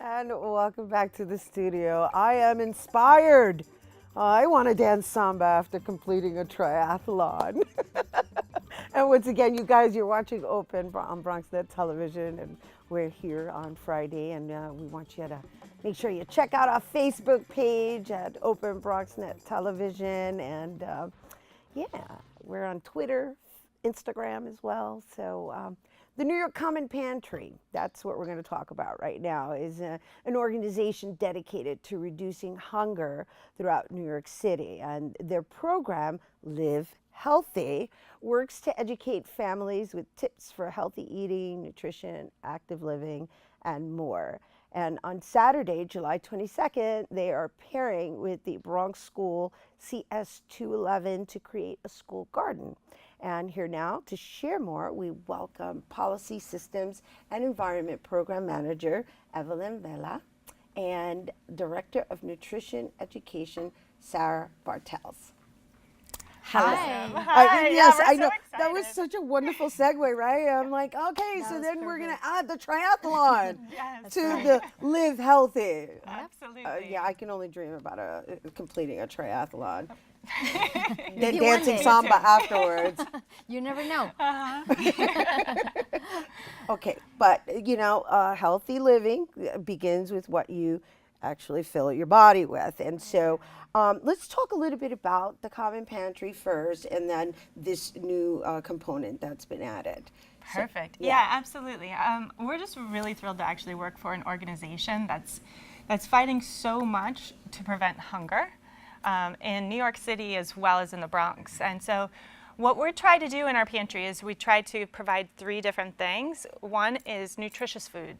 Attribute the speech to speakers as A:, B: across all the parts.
A: And welcome back to the studio. I am inspired. I want to dance samba after completing a triathlon. And once again, you guys, you're watching Open on BronxNet television, and we're here on Friday, and we want you to make sure you check out our Facebook page at Open BronxNet television, and yeah, we're on Twitter, Instagram as well. So the New York Common Pantry, that's what we're going to talk about right now, is an organization dedicated to reducing hunger throughout New York City. And their program, Live Healthy, works to educate families with tips for healthy eating, nutrition, active living, and more. And on Saturday, July 22nd, they are pairing with the Bronx School CS211 to create a school garden. And here now to share more, we welcome Policy Systems and Environment Program Manager Evelyn Vela and Director of Nutrition Education Sarah Bartels.
B: Hi.
C: Hi.
A: Yes,
C: yeah,
A: I know.
C: so
A: That was such a wonderful segue, right? I'm like, okay, so then we're going to add the triathlon
C: Yes.
A: to the Live Healthy.
C: Absolutely.
A: Yeah, I can only dream about completing a triathlon. Then
B: Maybe one
A: dancing
B: day.
A: samba afterwards.
B: You never know.
A: Okay, but you know, healthy living begins with what you actually fill your body with. And so let's talk a little bit about the Common Pantry first, and then this new component that's been added.
C: Perfect.
A: yeah.
C: Yeah, absolutely. We're just really thrilled to actually work for an organization that's fighting so much to prevent hunger in New York City as well as in the Bronx. And so what we're trying to do in our pantry is we try to provide three different things. One is nutritious food.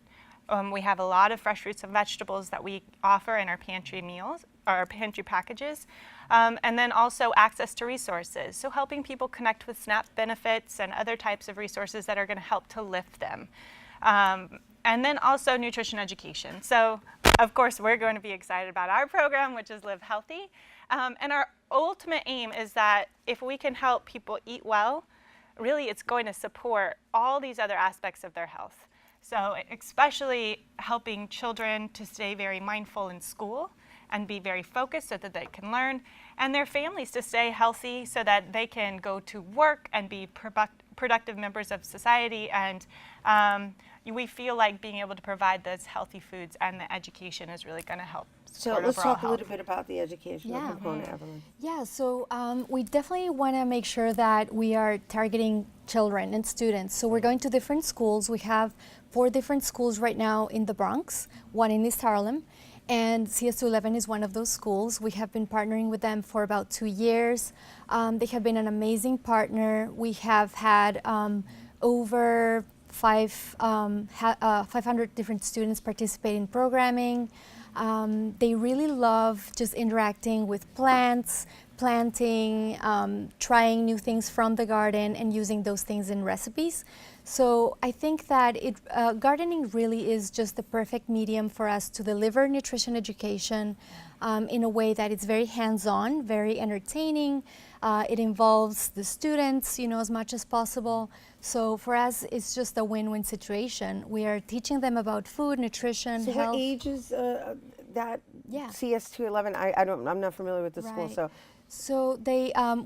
C: We have a lot of fresh fruits and vegetables that we offer in our pantry meals, our pantry packages, and then also access to resources. So helping people connect with SNAP benefits and other types of resources that are going to help to lift them. And then also nutrition education. So of course we're going to be excited about our program, which is Live Healthy. And our ultimate aim is that if we can help people eat well, really it's going to support all these other aspects of their health. So especially helping children to stay very mindful in school and be very focused so that they can learn, and their families to stay healthy so that they can go to work and be productive members of society. And we feel like being able to provide those healthy foods and the education is really going to help.
A: So let's talk a little bit about the educational
B: Yeah.
A: component, Evelyn.
B: Yeah, so we definitely want to make sure that we are targeting children and students. So we're going to different schools. We have 4 different schools right now in the Bronx, one in East Harlem, and CS211 is one of those schools. We have been partnering with them for about 2 years. They have been an amazing partner. We have had over 500 different students participate in programming. They really love just interacting with plants, planting, trying new things from the garden and using those things in recipes. So I think that gardening really is just the perfect medium for us to deliver nutrition education in a way that it's very hands-on, very entertaining. It involves the students, as much as possible. So for us, it's just a win-win situation. We are teaching them about food, nutrition,
A: So
B: health.
A: what age is that
B: Yeah.
A: CS211? I'm not familiar with the school,
B: Right.
A: so.
B: So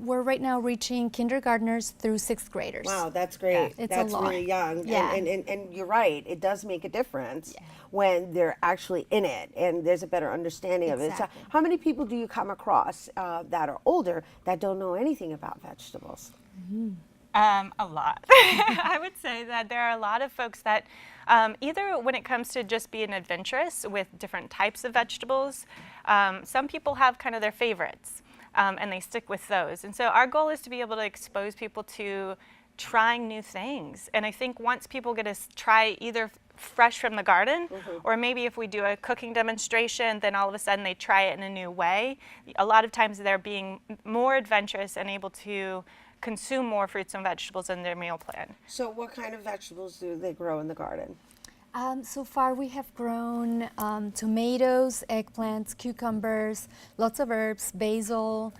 B: we're right now reaching kindergartners through 6th graders.
A: Wow, that's great.
B: It's a
A: That's
B: lot.
A: really young.
B: Yeah.
A: And you're right, it does make a difference when they're actually in it and there's a better understanding of it. So
B: Exactly.
A: how many people do you come across that are older that don't know anything about vegetables?
C: A lot. I would say that there are a lot of folks that either when it comes to just being adventurous with different types of vegetables, some people have kind of their favorites and they stick with those. And so our goal is to be able to expose people to trying new things. And I think once people get to try either fresh from the garden, or maybe if we do a cooking demonstration, then all of a sudden they try it in a new way. A lot of times they're being more adventurous and able to consume more fruits and vegetables in their meal plan.
A: So what kind of vegetables do they grow in the garden?
B: So far we have grown tomatoes, eggplants, cucumbers, lots of herbs, basil,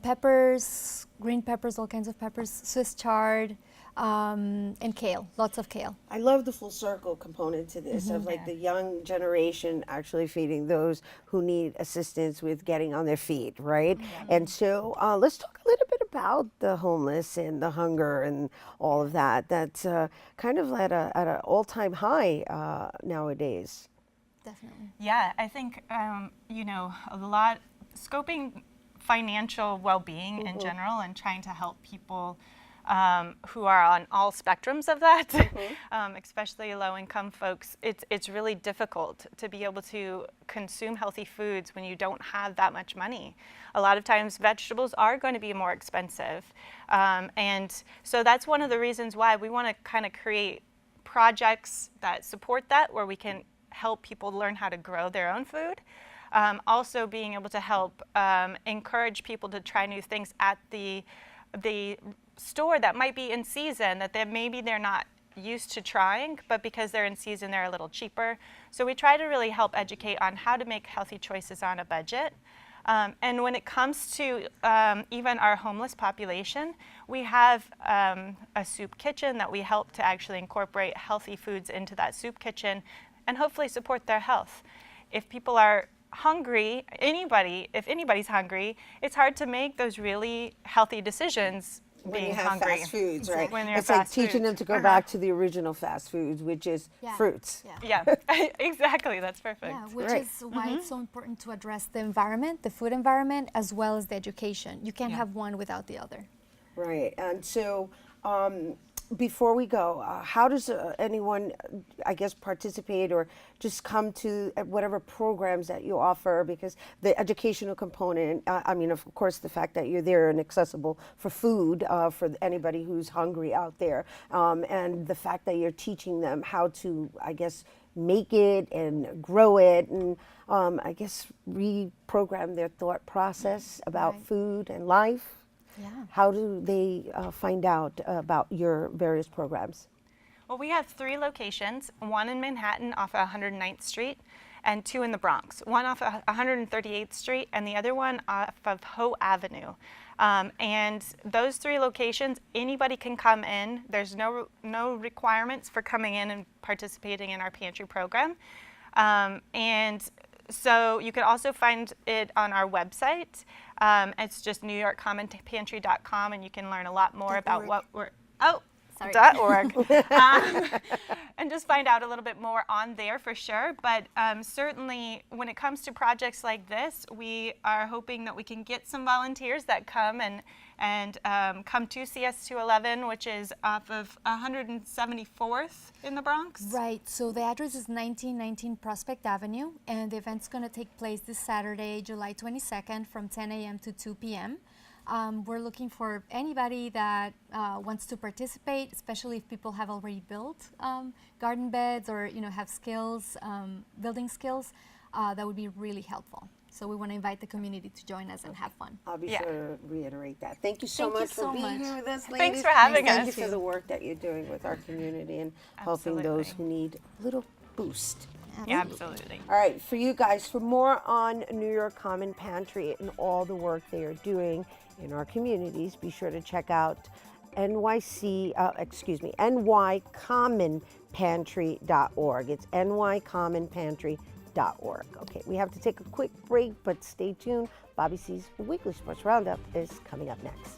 B: peppers, green peppers, all kinds of peppers, Swiss chard, and kale, lots of kale.
A: I love the full circle component to this of like the young generation actually feeding those who need assistance with getting on their feet, right? And so let's talk a little bit about the homeless and the hunger and all of that. That's kind of at an all-time high nowadays.
B: Definitely.
C: Yeah, I think, you know, a lot, scoping financial well-being in general and trying to help people who are on all spectrums of that, especially low-income folks, it's really difficult to be able to consume healthy foods when you don't have that much money. A lot of times vegetables are going to be more expensive. And so that's one of the reasons why we want to kind of create projects that support that, where we can help people learn how to grow their own food. Also being able to help encourage people to try new things at the store that might be in season that maybe they're not used to trying, but because they're in season, they're a little cheaper. So we try to really help educate on how to make healthy choices on a budget. And when it comes to even our homeless population, we have a soup kitchen that we help to actually incorporate healthy foods into that soup kitchen and hopefully support their health. If people are hungry, if anybody's hungry, it's hard to make those really healthy decisions
A: When
C: being
A: you have
C: hungry.
A: fast foods, right?
C: When you're
A: It's like
C: fast
A: teaching
C: foods.
A: them to go back to the original fast foods, which is fruits.
B: Yeah.
C: Yeah, exactly, that's perfect.
B: Yeah, which
A: Right.
B: is why it's so important to address the environment, the food environment, as well as the education. You can't have one without the other.
A: Right. And so before we go, how does anyone, I guess, participate or just come to whatever programs that you offer? Because the educational component, I mean, of course, the fact that you're there and accessible for food for anybody who's hungry out there, and the fact that you're teaching them how to, I guess, make it and grow it and I guess reprogram their thought process about
B: Right.
A: food and life.
B: Yeah.
A: How do they find out about your various programs?
C: Well, we have 3 locations, one in Manhattan off of 109th Street and 2 in the Bronx, one off of 138th Street and the other one off of Hoe Avenue. And those 3 locations, anybody can come in. There's no requirements for coming in and participating in our pantry program. And so you can also find it on our website. It's just newyorkcommonpantry.com, and you can learn a lot more about what we're .org, and just find out a little bit more on there for sure. But certainly, when it comes to projects like this, we are hoping that we can get some volunteers that come and come to CS211, which is off of 174th in the Bronx.
B: Right, so the address is 1919 Prospect Avenue, and the event's going to take place this Saturday, July 22nd from 10 a.m. to 2 p.m. We're looking for anybody that wants to participate, especially if people have already built garden beds or have skills, building skills. That would be really helpful. So we want to invite the community to join us and have fun.
A: I'll be sure to reiterate that. Thank you so
B: Thank you
A: much for
B: so
A: being
B: much.
A: here with us, ladies.
C: Thanks for having
A: Thank
C: us.
A: you for the work that you're doing with our community and helping those who need a little boost.
C: Yeah, absolutely.
A: All right, for you guys, for more on New York Common Pantry and all the work they are doing in our communities, be sure to check out nycommonpantry.org. It's nycommonpantry.org. Okay, we have to take a quick break, but stay tuned. Bobby C's Weekly Sports Roundup is coming up next.